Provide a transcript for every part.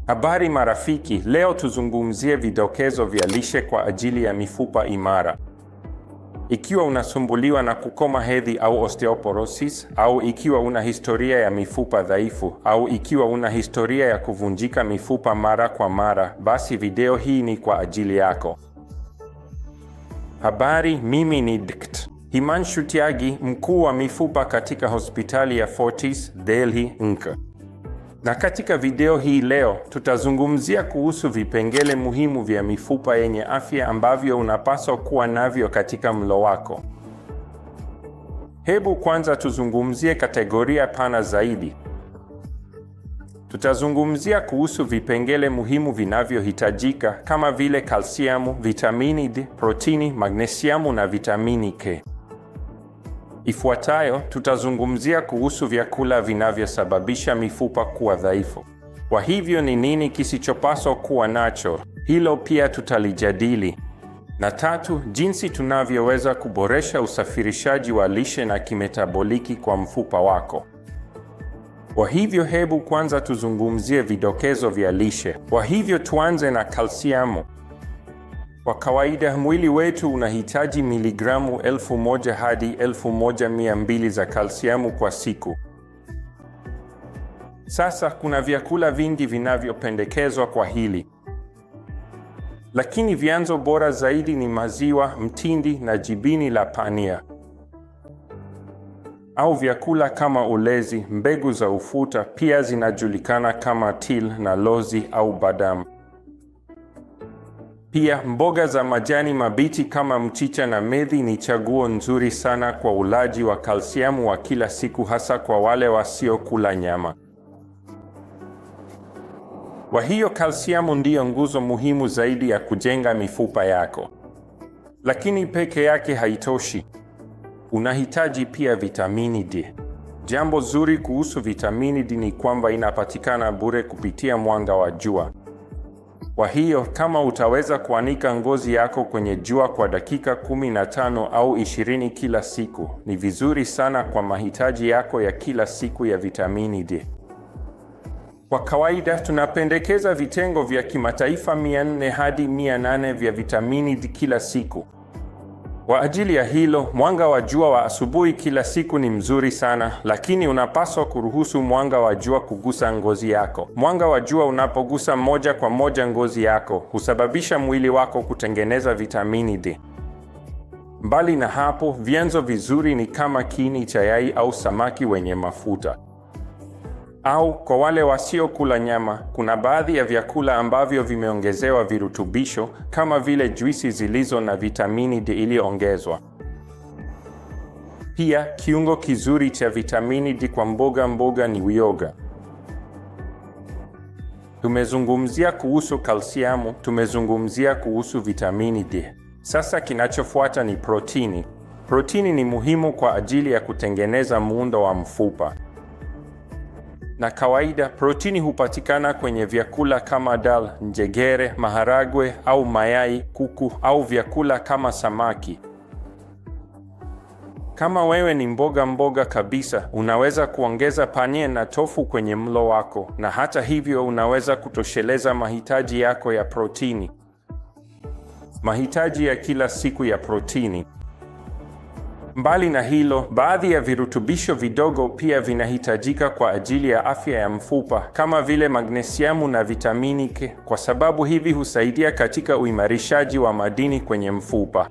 Habari marafiki, leo tuzungumzie vidokezo vya lishe kwa ajili ya mifupa imara. Ikiwa unasumbuliwa na kukoma hedhi au osteoporosis, au ikiwa una historia ya mifupa dhaifu, au ikiwa una historia ya kuvunjika mifupa mara kwa mara, basi video hii ni kwa ajili yako. Habari, mimi ni Dkt. Himanshu Tyagi, mkuu wa mifupa katika hospitali ya Fortis, Delhi, India. Na katika video hii leo, tutazungumzia kuhusu vipengele muhimu vya mifupa yenye afya ambavyo unapaswa kuwa navyo katika mlo wako. Hebu kwanza tuzungumzie kategoria pana zaidi. Tutazungumzia kuhusu vipengele muhimu vinavyohitajika kama vile kalsiamu, vitamini D, protini, magnesiamu na vitamini K. Ifuatayo, tutazungumzia kuhusu vyakula vinavyosababisha mifupa kuwa dhaifu. Kwa hivyo ni nini kisichopaswa kuwa nacho? Hilo pia tutalijadili. Na tatu, jinsi tunavyoweza kuboresha usafirishaji wa lishe na kimetaboliki kwa mfupa wako. Kwa hivyo hebu kwanza tuzungumzie vidokezo vya lishe. Kwa hivyo tuanze na kalsiamu. Kwa kawaida mwili wetu unahitaji miligramu 1000 hadi 1200 za kalsiamu kwa siku. Sasa kuna vyakula vingi vinavyopendekezwa kwa hili. Lakini vyanzo bora zaidi ni maziwa, mtindi na jibini la pania. Au vyakula kama ulezi, mbegu za ufuta pia zinajulikana kama til na lozi au badamu. Pia mboga za majani mabichi kama mchicha na medhi ni chaguo nzuri sana kwa ulaji wa kalsiamu wa kila siku, hasa kwa wale wasiokula nyama. Kwa hiyo kalsiamu ndiyo nguzo muhimu zaidi ya kujenga mifupa yako. Lakini peke yake haitoshi. Unahitaji pia vitamini D. Jambo zuri kuhusu vitamini D ni kwamba inapatikana bure kupitia mwanga wa jua. Kwa hiyo, kama utaweza kuanika ngozi yako kwenye jua kwa dakika 15 au 20 kila siku, ni vizuri sana kwa mahitaji yako ya kila siku ya vitamini D. Kwa kawaida, tunapendekeza vitengo vya kimataifa 400 hadi 800 vya vitamini D kila siku. Kwa ajili ya hilo, mwanga wa jua wa asubuhi kila siku ni mzuri sana, lakini unapaswa kuruhusu mwanga wa jua kugusa ngozi yako. Mwanga wa jua unapogusa moja kwa moja ngozi yako, husababisha mwili wako kutengeneza vitamini D. Mbali na hapo, vyanzo vizuri ni kama kiini cha yai au samaki wenye mafuta. Au kwa wale wasiokula nyama, kuna baadhi ya vyakula ambavyo vimeongezewa virutubisho kama vile juisi zilizo na vitamini D iliyoongezwa. Pia kiungo kizuri cha vitamini D kwa mboga ni uyoga. Tumezungumzia kuhusu kalsiamu, tumezungumzia kuhusu vitamini D. Sasa kinachofuata ni protini. Protini ni muhimu kwa ajili ya kutengeneza muundo wa mfupa. Na kawaida, protini hupatikana kwenye vyakula kama dal, njegere, maharagwe au mayai, kuku au vyakula kama samaki. Kama wewe ni mboga kabisa, unaweza kuongeza pania na tofu kwenye mlo wako, na hata hivyo unaweza kutosheleza mahitaji yako ya protini. Mahitaji ya kila siku ya protini. Mbali na hilo, baadhi ya virutubisho vidogo pia vinahitajika kwa ajili ya afya ya mfupa, kama vile magnesiamu na vitamini K, kwa sababu hivi husaidia katika uimarishaji wa madini kwenye mfupa.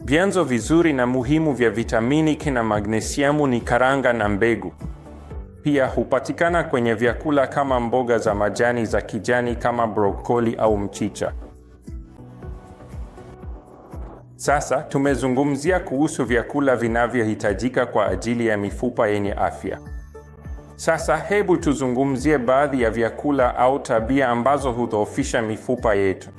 Vyanzo vizuri na muhimu vya vitamini K na magnesiamu ni karanga na mbegu. Pia hupatikana kwenye vyakula kama mboga za majani za kijani kama brokoli au mchicha. Sasa tumezungumzia kuhusu vyakula vinavyohitajika kwa ajili ya mifupa yenye afya. Sasa hebu tuzungumzie baadhi ya vyakula au tabia ambazo hudhoofisha mifupa yetu.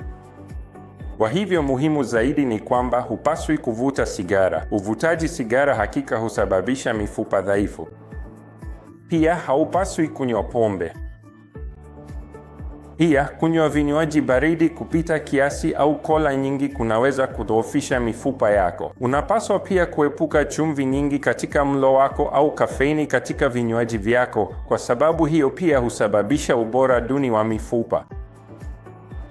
Kwa hivyo muhimu zaidi ni kwamba hupaswi kuvuta sigara. Uvutaji sigara hakika husababisha mifupa dhaifu. Pia haupaswi kunywa pombe. Pia, kunywa vinywaji baridi kupita kiasi au kola nyingi kunaweza kudhoofisha mifupa yako. Unapaswa pia kuepuka chumvi nyingi katika mlo wako au kafeini katika vinywaji vyako, kwa sababu hiyo pia husababisha ubora duni wa mifupa.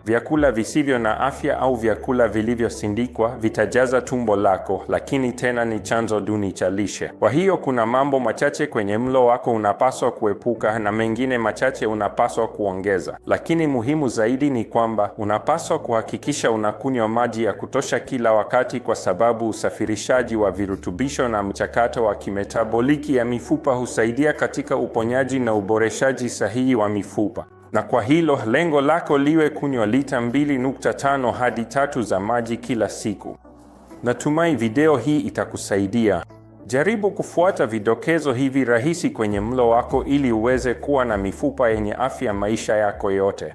Vyakula visivyo na afya au vyakula vilivyosindikwa vitajaza tumbo lako, lakini tena ni chanzo duni cha lishe. Kwa hiyo kuna mambo machache kwenye mlo wako unapaswa kuepuka na mengine machache unapaswa kuongeza. Lakini muhimu zaidi ni kwamba unapaswa kuhakikisha unakunywa maji ya kutosha kila wakati, kwa sababu usafirishaji wa virutubisho na mchakato wa kimetaboliki ya mifupa husaidia katika uponyaji na uboreshaji sahihi wa mifupa. Na kwa hilo, lengo lako liwe kunywa lita 2.5 hadi 3 za maji kila siku. Natumai video hii itakusaidia. Jaribu kufuata vidokezo hivi rahisi kwenye mlo wako ili uweze kuwa na mifupa yenye afya maisha yako yote.